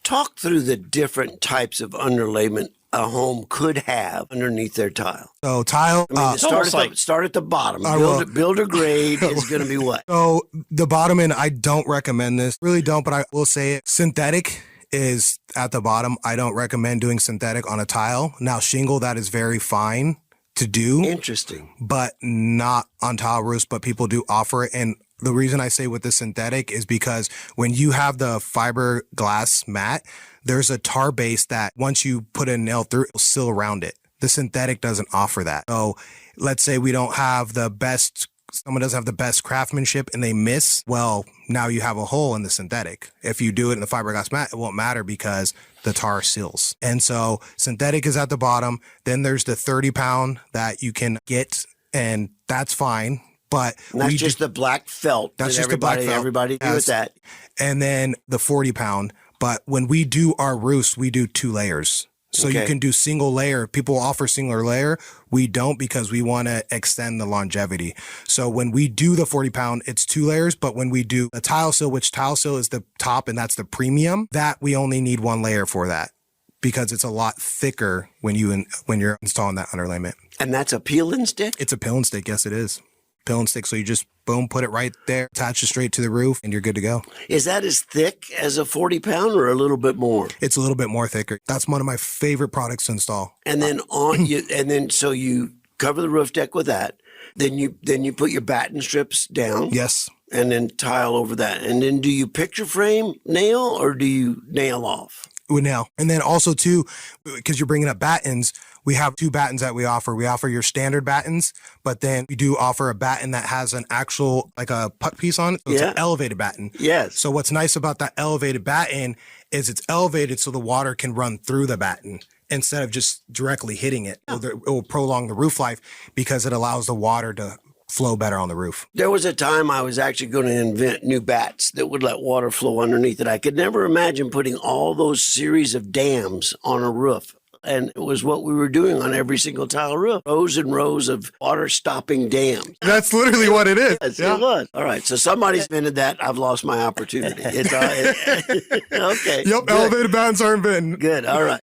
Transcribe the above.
Talk through the different types of underlayment a home could have underneath their tile. So tile, I mean, start at the bottom. Builder grade is going to be what? So the bottom, and I don't recommend this, really don't, but I will say it. Synthetic is at the bottom. I don't recommend doing synthetic on a tile. Now shingle, that is very fine to do. Interesting. But not on tile roofs, but people do offer it. And the reason I say with the synthetic is because when you have the fiberglass mat, there's a tar base that once you put a nail through, it'll seal around it. The synthetic doesn't offer that. So let's say we don't have the best, someone doesn't have the best craftsmanship and they miss, well, now you have a hole in the synthetic. If you do it in the fiberglass mat, it won't matter because the tar seals. And so synthetic is at the bottom. Then there's the 30-pound that you can get, and that's fine. But that's just the black felt. That's just the black felt. Everybody do with that. And then the 40-pound. But when we do our roofs, we do 2 layers. So you can do single layer. People offer single layer. We don't because we want to extend the longevity. So when we do the 40-pound, it's 2 layers. But when we do a tile seal, which tile seal is the top and that's the premium, that we only need 1 layer for that because it's a lot thicker when you're installing that underlayment. And that's a peel and stick? It's a peel and stick. Yes, it is. Peel and stick. So you just boom, put it right there, attach it straight to the roof, and you're good to go. Is that as thick as a 40-pound or a little bit more? It's a little bit more thicker. That's one of my favorite products to install. And then so you cover the roof deck with that. Then you put your batten strips down. Yes. And then tile over that. And then do you picture frame nail or do you nail off? With nail. And then also too, because you're bringing up battens, we have 2 battens that we offer. We offer your standard battens, but then we do offer a batten that has an actual, like a puck piece on it. So it's an elevated batten. Yes. So what's nice about that elevated batten is it's elevated so the water can run through the batten instead of just directly hitting it. It will prolong the roof life because it allows the water to flow better on the roof. There was a time I was actually going to invent new bats that would let water flow underneath it. I could never imagine putting all those series of dams on a roof. And it was what we were doing on every single tile roof. Rows and rows of water-stopping dams. That's literally what it is. Yes, it was. All right, so somebody's invented that. I've lost my opportunity. It's okay. Yep, good. Elevated battens are invented. Good, all right.